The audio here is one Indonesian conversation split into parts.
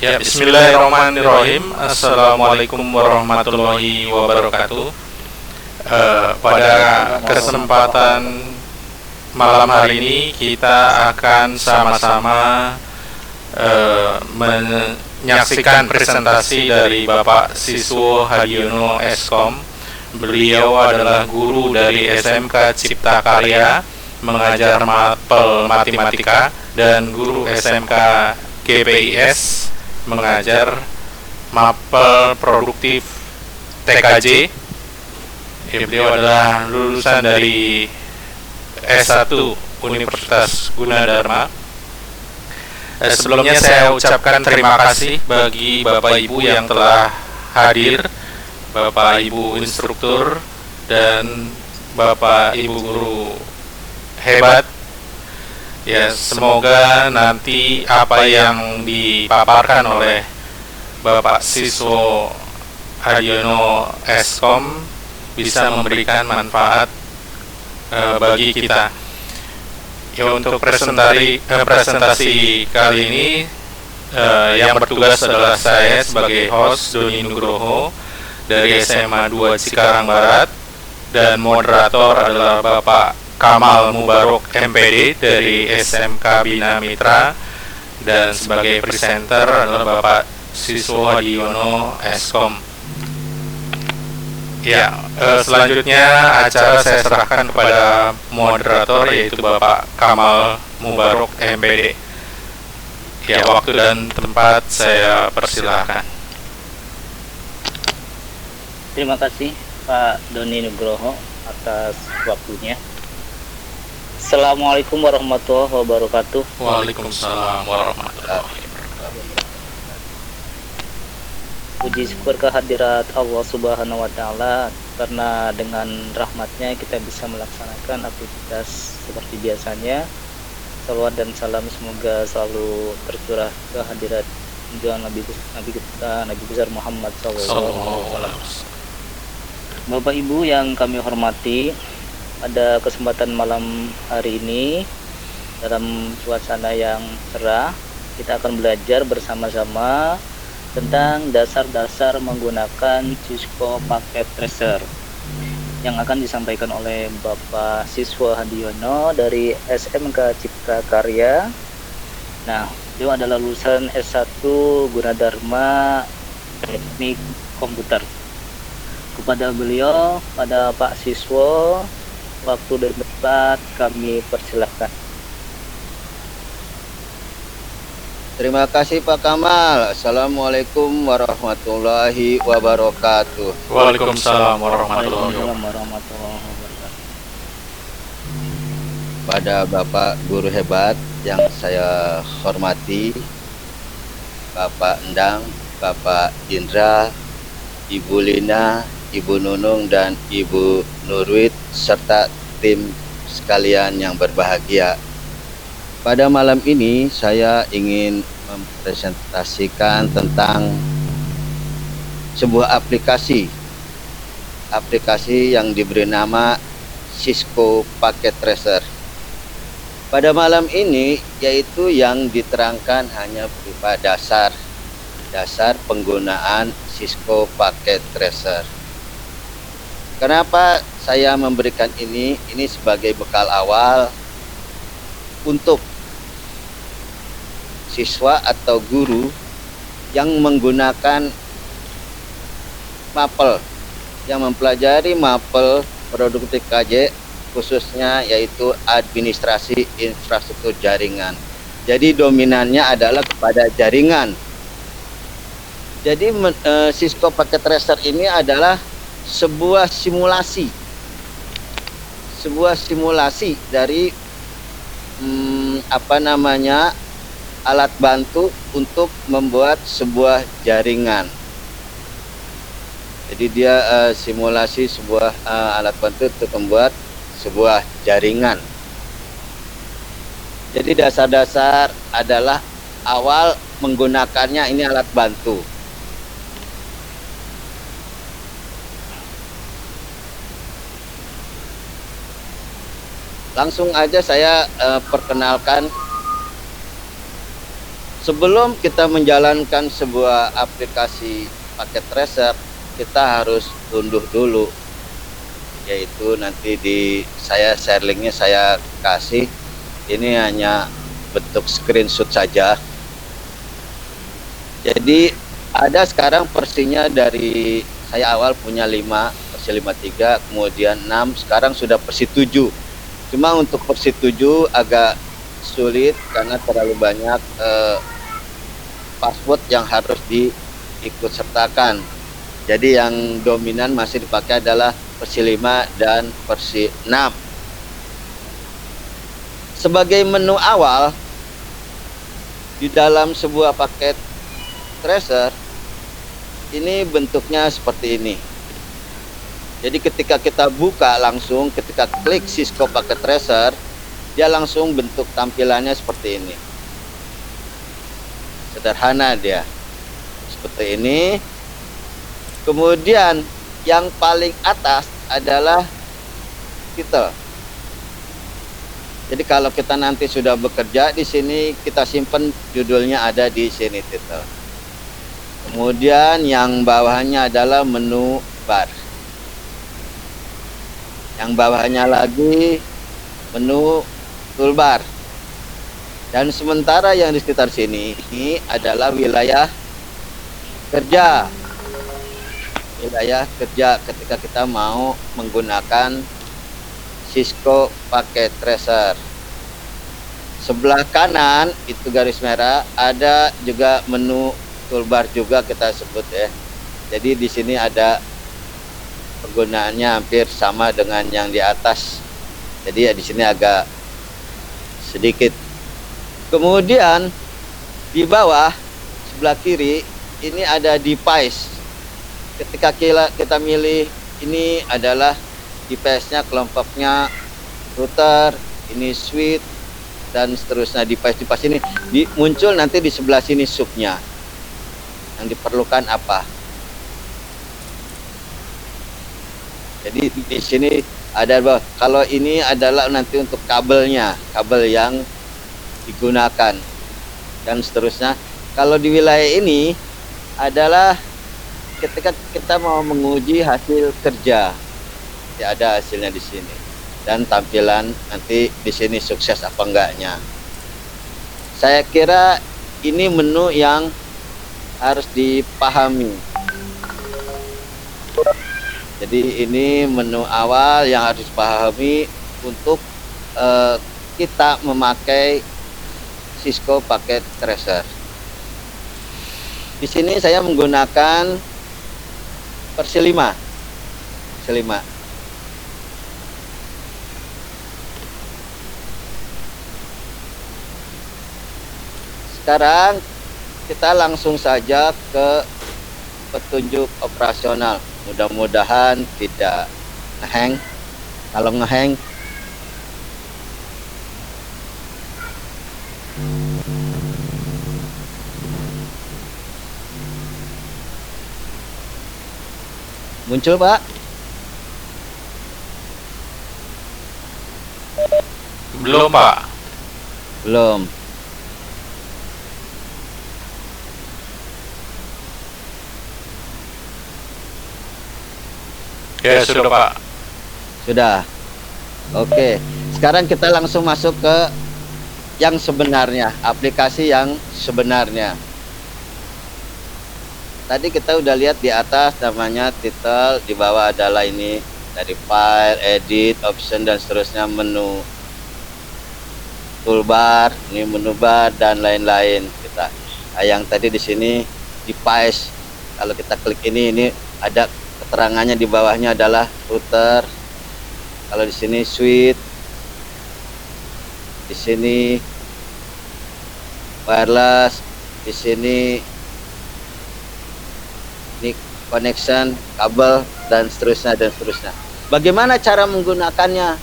Ya, bismillahirrahmanirrahim. Assalamualaikum warahmatullahi wabarakatuh. Pada kesempatan malam hari ini kita akan sama-sama menyaksikan presentasi dari Bapak Siswo Hadiono Eskom. Beliau adalah guru dari SMK Cipta Karya, mengajar mapel matematika, dan guru SMK GPIS, mengajar mapel produktif TKJ. Beliau adalah lulusan dari S1 Universitas Gunadarma. Sebelumnya saya ucapkan terima kasih bagi Bapak Ibu yang telah hadir, Bapak Ibu instruktur dan Bapak Ibu guru hebat. Ya, semoga nanti apa yang dipaparkan oleh Bapak Siswo Hadiono Eskom bisa memberikan manfaat bagi kita. Ya, untuk presentasi kali ini yang bertugas adalah saya sebagai host, Doni Nugroho dari SMA 2 Cikarang Barat, dan moderator adalah Bapak Kamal Mubarok MPD dari SMK Bina Mitra, dan sebagai presenter adalah Bapak Siswo Hadiono Eskom. Ya, selanjutnya acara saya serahkan kepada moderator, yaitu Bapak Kamal Mubarok MPD. Ya, waktu dan tempat saya persilahkan. Terima kasih Pak Doni Nugroho atas waktunya. Assalamualaikum warahmatullahi wabarakatuh. Waalaikumsalam warahmatullahi wabarakatuh. Puji syukur kehadirat Allah Subhanahu wa Ta'ala, karena dengan rahmatnya kita bisa melaksanakan aktivitas seperti biasanya. Salawat dan salam semoga selalu tercurah kehadirat Nabi kita, Nabi besar Muhammad SAW. Bapak Ibu yang kami hormati, pada kesempatan malam hari ini dalam suasana yang cerah, kita akan belajar bersama-sama tentang dasar-dasar menggunakan Cisco Packet Tracer yang akan disampaikan oleh Bapak Siswo Hadiono dari SMK Cipta Karya. Nah, beliau adalah lulusan S1 Gunadarma Teknik Komputer. Kepada beliau, pada Pak Siswo, waktu dan tempat kami persilahkan. Terima kasih Pak Kamal. Assalamualaikum warahmatullahi wabarakatuh. Waalaikumsalam warahmatullahi wabarakatuh. Wabarakatuh. Pada Bapak guru hebat yang saya hormati, Bapak Endang, Bapak Indra, Ibu Lina, Ibu Nunung, dan Ibu Nurwit, serta tim sekalian yang berbahagia. Pada malam ini saya ingin mempresentasikan tentang sebuah aplikasi yang diberi nama Cisco Packet Tracer. Pada malam ini, yaitu yang diterangkan hanya berupa dasar penggunaan Cisco Packet Tracer. Kenapa saya memberikan ini? Ini sebagai bekal awal untuk siswa atau guru yang menggunakan mapel, yang mempelajari mapel produktif KJ, khususnya yaitu administrasi infrastruktur jaringan. Jadi dominannya adalah kepada jaringan. Jadi Cisco Packet Tracer ini adalah sebuah simulasi dari alat bantu untuk membuat sebuah jaringan. Jadi dia simulasi sebuah alat bantu untuk membuat sebuah jaringan. Jadi dasar-dasar adalah awal menggunakannya, ini alat bantu. Langsung aja saya perkenalkan sebelum kita menjalankan sebuah aplikasi paket tracer, kita harus unduh dulu, yaitu nanti di saya share linknya saya kasih. Ini hanya bentuk screenshot saja. Jadi ada sekarang versinya, dari saya awal punya 5, versi 5.3, kemudian 6, sekarang sudah versi 7. Cuma untuk versi 7 agak sulit karena terlalu banyak password yang harus diikut sertakan. Jadi yang dominan masih dipakai adalah versi 5 dan versi 6. Sebagai menu awal di dalam sebuah paket tracer, ini bentuknya seperti ini. Jadi ketika kita buka langsung, ketika klik Cisco Packet Tracer, dia langsung bentuk tampilannya seperti ini. Sederhana dia, seperti ini. Kemudian yang paling atas adalah title. Jadi kalau kita nanti sudah bekerja di sini, kita simpan judulnya ada di sini, title. Kemudian yang bawahnya adalah menu bar. Yang bawahnya lagi menu toolbar. Dan sementara yang di sekitar sini ini adalah wilayah kerja. Wilayah kerja ketika kita mau menggunakan Cisco Packet Tracer. Sebelah kanan itu garis merah, ada juga menu toolbar juga kita sebut ya. Jadi di sini ada penggunaannya hampir sama dengan yang di atas. Jadi ya di sini agak sedikit. Kemudian di bawah sebelah kiri ini ada device. Ketika kita milih, ini adalah device-nya, kelompoknya router, ini switch dan seterusnya. Device ini muncul nanti di sebelah sini subnya. Yang diperlukan apa? Jadi di sini ada bahwa kalau ini adalah nanti untuk kabelnya, kabel yang digunakan dan seterusnya. Kalau di wilayah ini adalah ketika kita mau menguji hasil kerja, ya ada hasilnya di sini dan tampilan nanti di sini sukses apa enggaknya. Saya kira ini menu yang harus dipahami. Jadi ini menu awal yang harus dipahami untuk kita memakai Cisco Packet Tracer. Di sini saya menggunakan versi 5. Versi 5. Sekarang kita langsung saja ke petunjuk operasional. Mudah-mudahan tidak ngehang. Kalau ngehang, muncul Pak? Belum Pak. Belum. Ya sudah Pak. Sudah. Oke. Sekarang kita langsung masuk ke yang sebenarnya, aplikasi yang sebenarnya. Tadi kita udah lihat di atas namanya title, di bawah adalah ini dari file, edit, option dan seterusnya, menu toolbar, ini menu bar dan lain-lain kita. Nah, yang tadi di sini device. Kalau kita klik ini ada keterangannya di bawahnya adalah router. Kalau di sini switch, di sini wireless, di sini ini connection, kabel dan seterusnya dan seterusnya. Bagaimana cara menggunakannya?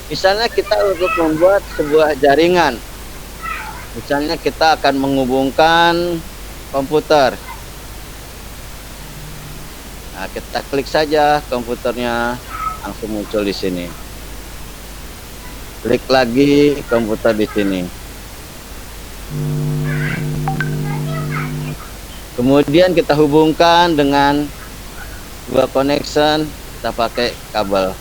Misalnya kita untuk membuat sebuah jaringan. Misalnya kita akan menghubungkan komputer. Nah, kita klik saja komputernya, langsung muncul di sini. Klik lagi komputer di sini. Kemudian kita hubungkan dengan dua connection, kita pakai kabel.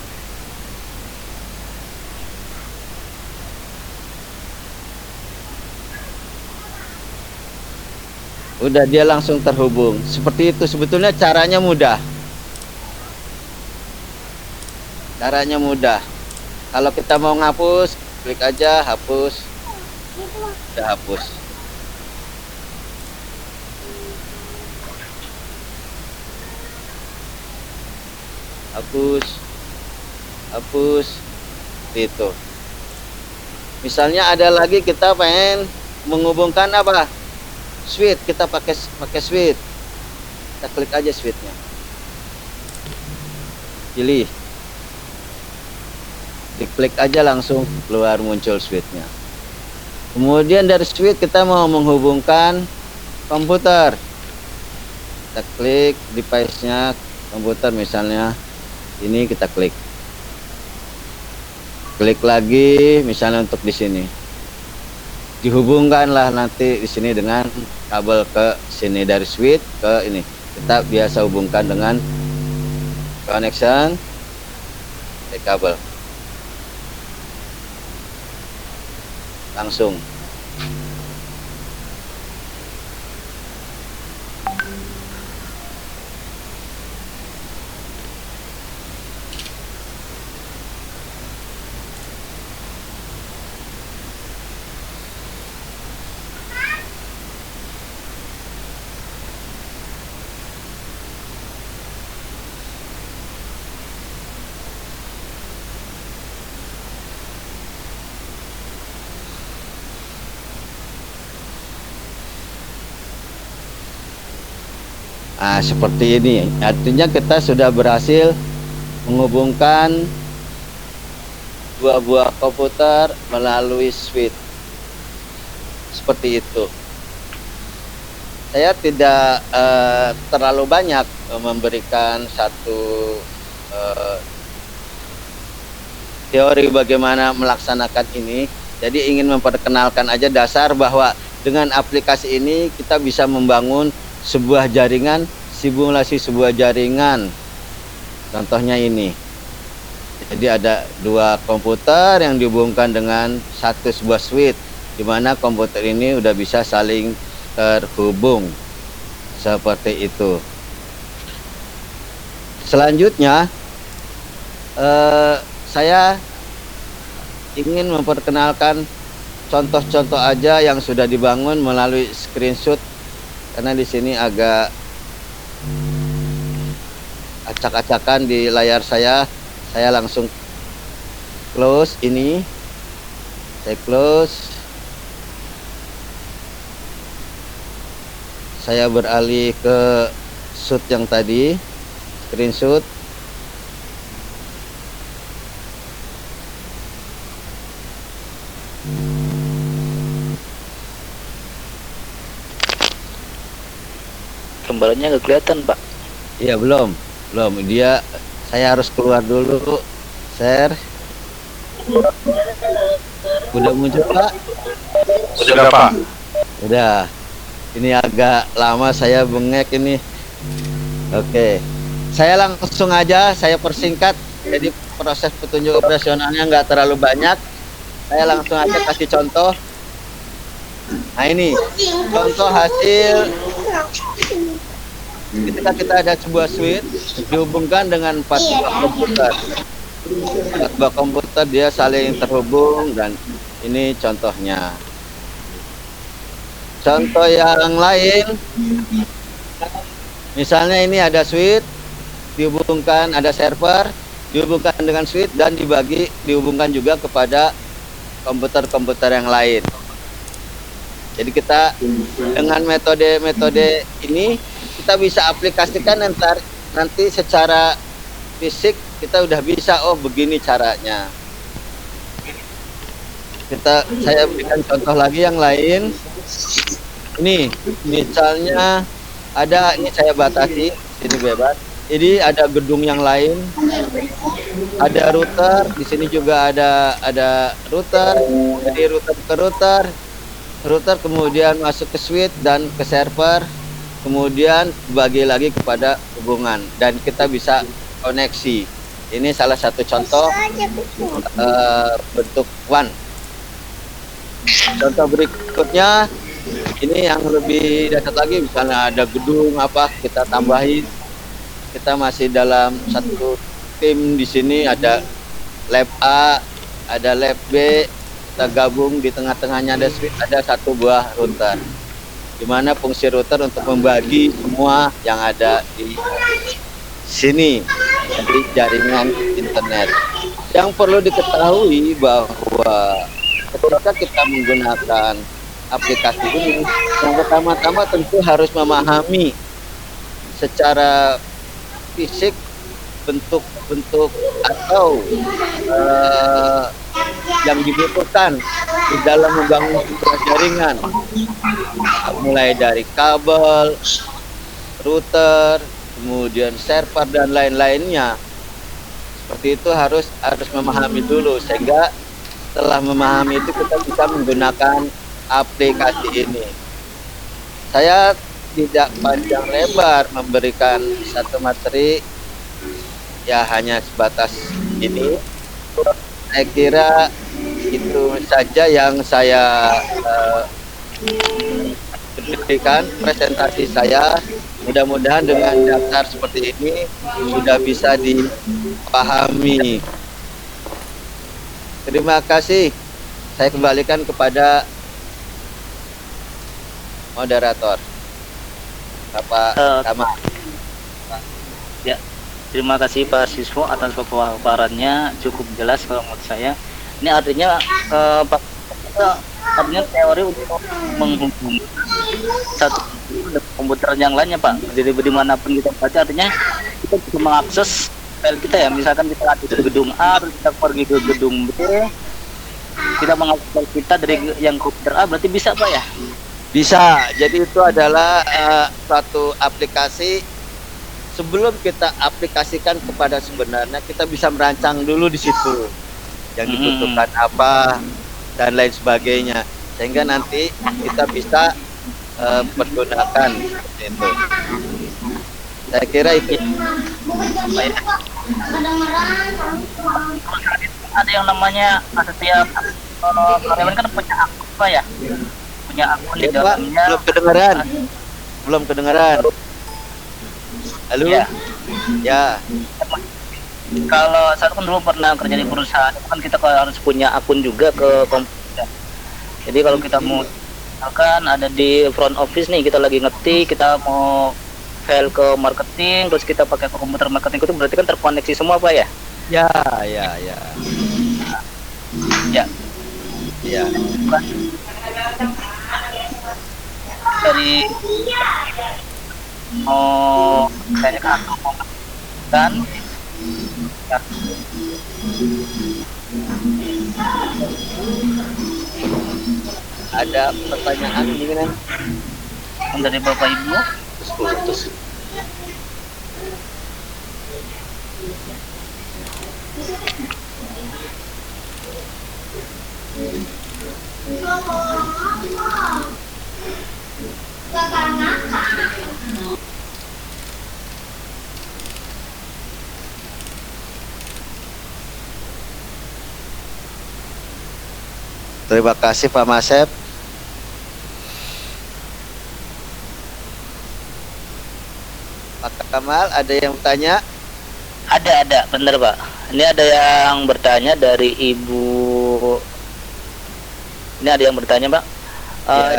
Udah, dia langsung terhubung. Seperti itu, sebetulnya caranya mudah. Caranya mudah. Kalau kita mau ngapus, klik aja hapus. Udah hapus. Hapus itu. Misalnya ada lagi kita pengen menghubungkan apa, switch, kita pakai switch, kita klik aja switchnya, pilih, diklik aja langsung keluar muncul switchnya. Kemudian dari switch kita mau menghubungkan komputer, kita klik device-nya komputer, misalnya ini kita klik lagi, misalnya untuk di sini dihubungkanlah nanti di sini dengan kabel ke sini, dari switch ke ini kita biasa hubungkan dengan connection dari kabel langsung. Nah, seperti ini. Artinya kita sudah berhasil menghubungkan dua buah komputer melalui switch. Seperti itu. Saya tidak terlalu banyak memberikan satu teori bagaimana melaksanakan ini. Jadi ingin memperkenalkan aja dasar bahwa dengan aplikasi ini kita bisa membangun sebuah jaringan, simulasi sebuah jaringan. Contohnya ini. Jadi ada dua komputer yang dihubungkan dengan satu sebuah switch, di mana komputer ini udah bisa saling terhubung. Seperti itu. Selanjutnya saya ingin memperkenalkan contoh-contoh aja yang sudah dibangun melalui screenshot, karena di sini agak acak-acakan di layar saya langsung close ini, saya close, saya beralih ke shoot yang tadi, screenshot. Gambarnya nggak kelihatan, Pak. Iya, belum. Dia, saya harus keluar dulu. Share. Udah muncul, Pak? Sudah, Pak. Udah. Ini agak lama saya bengek ini. Oke. Saya langsung aja, saya persingkat. Jadi proses petunjuk operasionalnya nggak terlalu banyak. Saya langsung aja kasih contoh. Nah, ini contoh hasil ketika kita ada sebuah switch dihubungkan dengan 4 buah komputer. 4 buah komputer dia saling terhubung, dan ini contohnya. Contoh yang lain, misalnya ini ada switch dihubungkan, ada server dihubungkan dengan switch dan dihubungkan juga kepada komputer-komputer yang lain. Jadi kita dengan metode ini kita bisa aplikasikan nanti secara fisik, kita udah bisa, oh begini caranya. Saya berikan contoh lagi yang lain. Ini misalnya ini saya batasi, ini bebas. Ini ada gedung yang lain, ada router, di sini juga ada router, jadi router kemudian masuk ke switch dan ke server, kemudian bagi lagi kepada hubungan dan kita bisa koneksi. Ini salah satu contoh bentuk WAN. Contoh berikutnya ini yang lebih dasar lagi, misalnya ada gedung apa kita tambahin, kita masih dalam satu tim di sini, ada lab A, ada lab B, kita gabung di tengah-tengahnya ada satu buah router, di mana fungsi router untuk membagi semua yang ada di sini di jaringan internet. Yang perlu diketahui bahwa ketika kita menggunakan aplikasi ini, yang pertama-tama tentu harus memahami secara fisik bentuk-bentuk atau yang dibutuhkan di dalam membangun sebuah jaringan, mulai dari kabel, router, kemudian server dan lain-lainnya. Seperti itu harus memahami dulu, sehingga setelah memahami itu kita bisa menggunakan aplikasi ini. Saya tidak panjang lebar memberikan satu materi, ya hanya sebatas ini. Saya kira itu saja yang saya berikan presentasi saya. Mudah-mudahan dengan daftar seperti ini sudah bisa dipahami. Terima kasih. Saya kembalikan kepada moderator, Bapak Tama. Ya, terima kasih Pak Siswo atas pemaparannya, cukup jelas kalau menurut saya. Ini artinya Pak, artinya teori untuk menghubungi satu komputer yang lainnya Pak. Jadi dimanapun kita baca, artinya kita bisa mengakses file kita ya. Misalkan kita ada di gedung A, terus kita pergi ke gedung B, kita mengakses file kita dari yang komputer A, berarti bisa Pak ya? Bisa. Jadi itu adalah suatu aplikasi. Sebelum kita aplikasikan kepada sebenarnya, kita bisa merancang dulu di situ yang dibutuhkan apa dan lain sebagainya, sehingga nanti kita bisa pergunakan itu. Saya kira itu. Ada yang namanya setiap karyawan kan punya akun Pak ya, punya akun di dalamnya. Belum kedengaran. Halo. Ya. Kalau saya kan dulu pernah kerja di perusahaan, kan kita harus punya akun juga ke komputer. Jadi kalau kita mau, misalkan ada di front office nih, kita lagi ngetik, kita mau file ke marketing, terus kita pakai ke komputer marketing, itu berarti kan terkoneksi semua Pak ya? Ya. Dari saya kartu dan ya. Ada pertanyaan gimana? Dari Bapak Ibu? Terus. Terima kasih Pak Masep. Pak Kamal, ada yang bertanya? Ada, bener Pak. Ini ada yang bertanya dari Ibu. Ini ada yang bertanya Pak.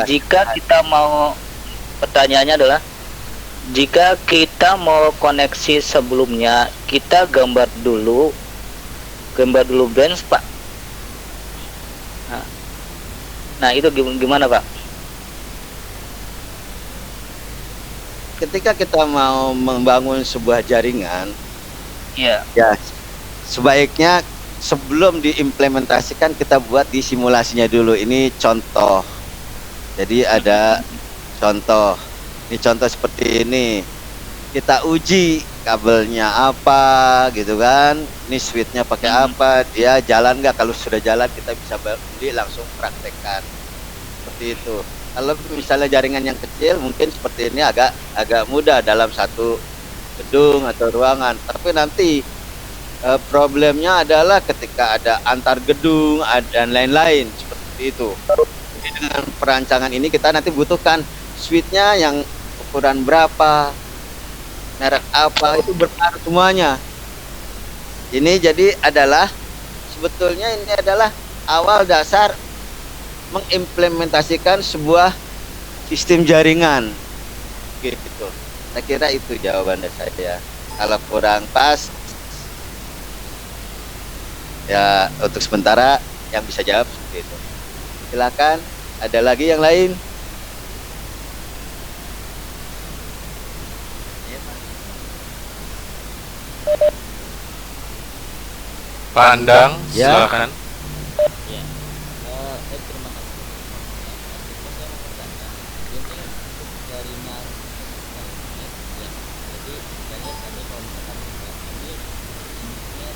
Jika kita mau, pertanyaannya adalah, jika kita mau koneksi sebelumnya, kita gambar dulu branch Pak. Nah itu gimana Pak? Ketika kita mau membangun sebuah jaringan, ya sebaiknya sebelum diimplementasikan kita buat di simulasinya dulu. Ini contoh. Jadi ada contoh. Ini contoh seperti ini. Kita uji kabelnya apa, gitu kan? Ini switchnya pakai apa? Dia jalan nggak? Kalau sudah jalan kita bisa beli langsung praktekkan. Seperti itu. Kalau misalnya jaringan yang kecil mungkin seperti ini agak mudah dalam satu gedung atau ruangan. Tapi nanti problemnya adalah ketika ada antar gedung dan lain-lain seperti itu. Jadi dengan perancangan ini kita nanti butuhkan switch-nya yang ukuran berapa, merek apa, itu berpengaruh semuanya. Ini jadi sebetulnya ini adalah awal dasar mengimplementasikan sebuah sistem jaringan gitu. Saya kira itu jawaban dari saya. Kalau kurang pas ya untuk sementara yang bisa jawab seperti itu. Silakan, ada lagi yang lain? Pandang, Ya. silakan. Ya, terima kasih. Saya mau bertanya, ini untuk jaringan internet, ya. Jadi saya lihat tadi kalau misalkan ini intinya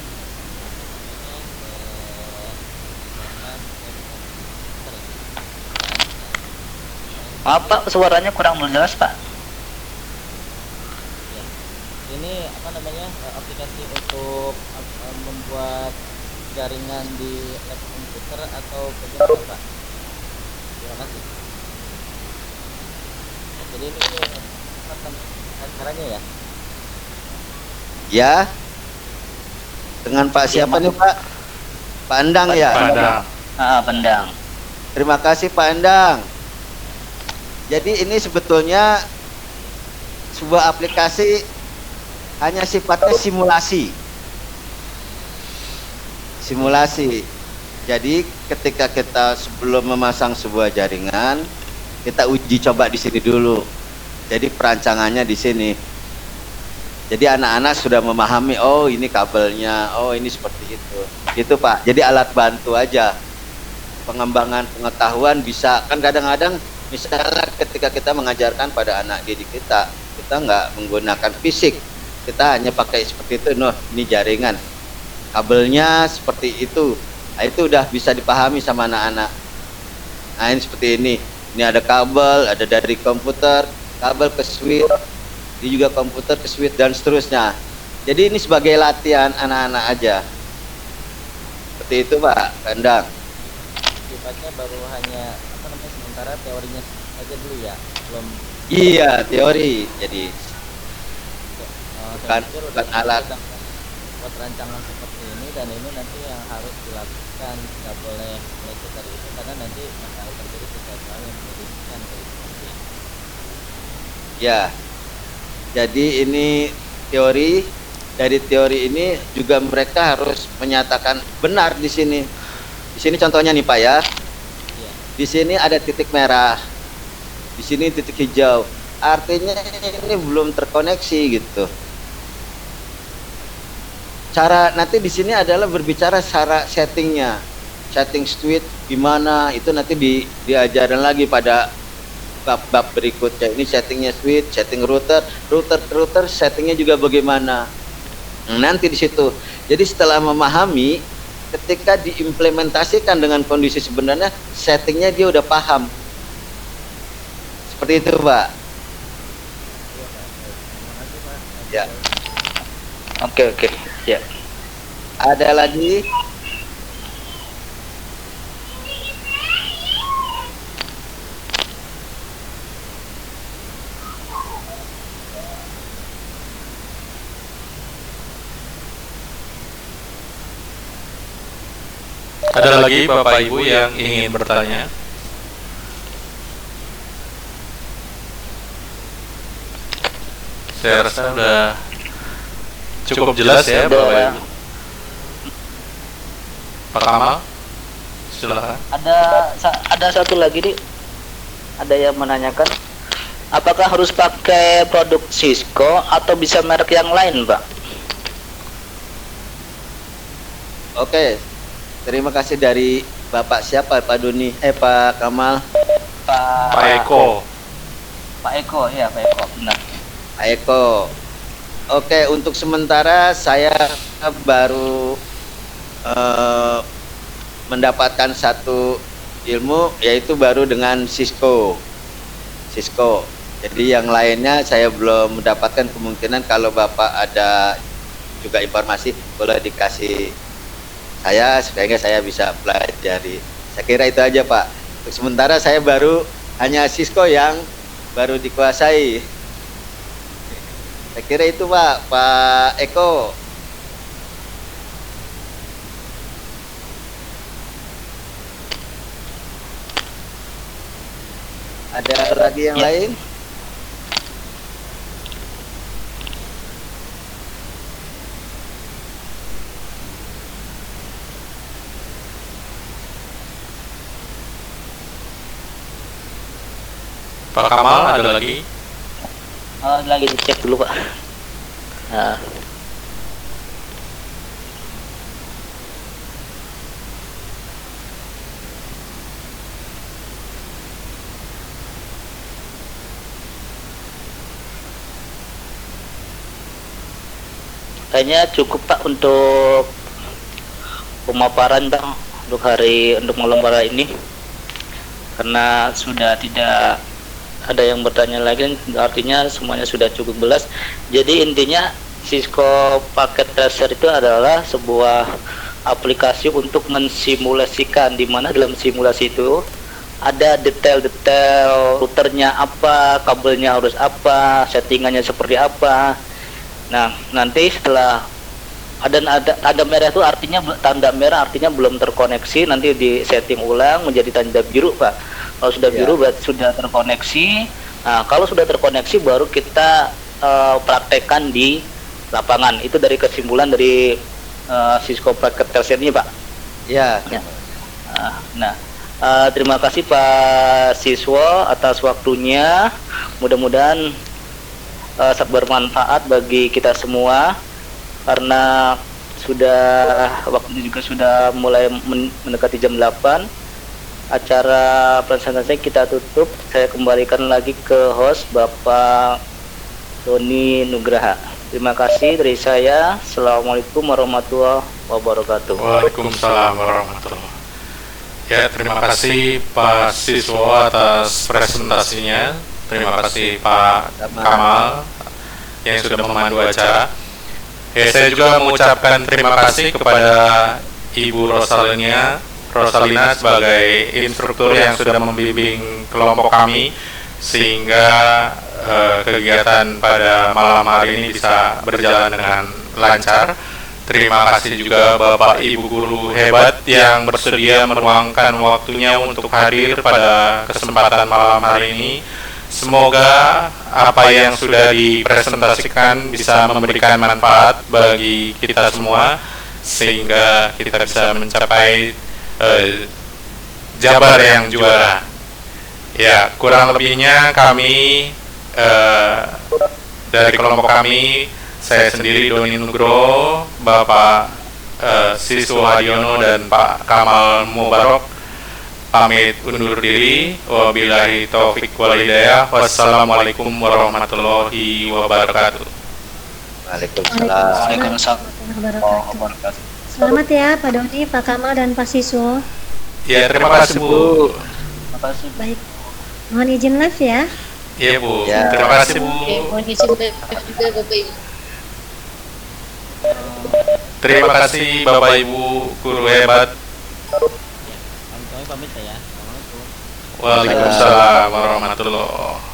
Maaf Pak, suaranya kurang jelas Pak. ya. Ini aplikasi untuk membuat jaringan di lab komputer atau bagaimana Pak? Terima kasih. Ya, jadi ini caranya ya? Ya. Dengan Pak siapa nih Pak? Pak Endang ya? Pandang. Pendang. Terima kasih Pak Endang. Jadi ini sebetulnya sebuah aplikasi hanya sifatnya simulasi. Simulasi. Jadi ketika kita sebelum memasang sebuah jaringan, kita uji coba di sini dulu. Jadi perancangannya di sini. Jadi anak-anak sudah memahami, oh ini kabelnya, oh ini seperti itu. Gitu Pak. Jadi alat bantu aja. Pengembangan pengetahuan bisa, kan kadang-kadang misalnya ketika kita mengajarkan pada anak didik kita nggak menggunakan fisik, kita hanya pakai seperti itu, ini jaringan, kabelnya seperti itu, nah, itu udah bisa dipahami sama anak-anak. Nah ini seperti ini ada kabel, ada dari komputer, kabel ke switch, ini juga komputer ke switch dan seterusnya. Jadi ini sebagai latihan anak-anak aja, seperti itu Pak Endang. Sifatnya baru hanya sementara teorinya aja dulu ya, belum. Iya, teori. Jadi Saya bukan pikir udah alat. buat rancangan seperti ini, dan ini nanti yang harus dilakukan, nggak boleh melenceng dari itu karena nanti akan terjadi sesuatu hal yang merugikan dari seperti ini. Ya. Jadi ini teori. Dari teori ini juga mereka harus menyatakan benar di sini. Di sini contohnya nih Pak ya. Iya. Di sini ada titik merah. Di sini titik hijau. Artinya ini belum terkoneksi gitu. Cara nanti di sini adalah berbicara cara settingnya. Setting switch gimana, itu nanti diajaran lagi pada bab-bab berikutnya. Ini settingnya switch, setting router settingnya juga bagaimana. Nanti di situ. Jadi setelah memahami, ketika diimplementasikan dengan kondisi sebenarnya, settingnya dia udah paham. Seperti itu Pak. Ya. Oke. Ya. Ada lagi? Ada lagi Bapak Ibu yang ingin bertanya? Saya rasa sudah cukup jelas ya Bapak Ibu. Pak Kamal, silakan. Ada satu lagi nih. Ada yang menanyakan, apakah harus pakai produk Cisco atau bisa merek yang lain, Pak? Oke. Terima kasih dari Bapak siapa? Pak Doni, Pak Kamal. Pak Eko. Pak Eko, ya Pak Eko, benar. Pak Eko. Oke, untuk sementara saya baru mendapatkan satu ilmu, yaitu baru dengan Cisco. Sisko. Jadi yang lainnya saya belum mendapatkan, kemungkinan kalau Bapak ada juga informasi boleh dikasih saya sehingga saya bisa pelajari. Saya kira itu aja Pak. Untuk sementara saya baru hanya Sisko yang baru dikuasai. Saya kira itu Pak Eko. Ada lagi yang lain? Pak Kamal ada lagi? Lagi dicek dulu Pak. Nah, kayaknya cukup Pak untuk pemaparan Bang untuk malam hari ini, karena sudah tidak ada yang bertanya lagi, artinya semuanya sudah cukup jelas. Jadi intinya Cisco Packet Tracer itu adalah sebuah aplikasi untuk mensimulasikan, di mana dalam simulasi itu ada detail-detail routernya apa, kabelnya harus apa, settingannya seperti apa. Nah, nanti setelah ada merah itu artinya tanda merah artinya belum terkoneksi, nanti di setting ulang menjadi tanda biru Pak. Kalau sudah biru berarti sudah terkoneksi. Nah, kalau sudah terkoneksi baru kita praktekkan di lapangan. Itu dari kesimpulan dari Cisco Packet Tracer ini Pak. Ya. Nah, terima kasih Pak Siswo atas waktunya. Mudah-mudahan bermanfaat bagi kita semua, karena waktunya juga sudah mulai mendekati jam 8. Acara presentasi kita tutup. Saya kembalikan lagi ke host Bapak Doni Nugraha. Terima kasih dari saya. Assalamualaikum warahmatullahi wabarakatuh. Waalaikumsalam warahmatullahi wabarakatuh. Ya, terima kasih Pak Siswo atas presentasinya. Terima kasih Pak Kamal yang sudah memandu acara. Ya, saya juga mengucapkan terima kasih kepada Ibu Rosalina sebagai instruktur yang sudah membimbing kelompok kami sehingga kegiatan pada malam hari ini bisa berjalan dengan lancar. Terima kasih juga Bapak Ibu guru hebat yang bersedia meluangkan waktunya untuk hadir pada kesempatan malam hari ini. Semoga apa yang sudah dipresentasikan bisa memberikan manfaat bagi kita semua sehingga kita bisa mencapai Jabar yang juara. Ya, kurang lebihnya kami dari kelompok kami, saya sendiri Doni Nugroho, Bapak Siswo Hadiono dan Pak Kamal Mubarok pamit undur diri. Wabillahi taufik wal hidayah. Wassalamualaikum warahmatullahi wabarakatuh. Waalaikumsalam. Selamat ya Pak Doni, Pak Kamal dan Pak Siswo. Ya, terima kasih Bu. Terima kasih. Baik, mohon izin live ya. Iya Bu, Ya. terima kasih Bu. Mohon izin juga Bapak Ibu. Terima kasih Bapak Ibu guru hebat. Kami pamit ya. Assalamualaikum. Waalaikumsalam warahmatullahi wabarakatuh.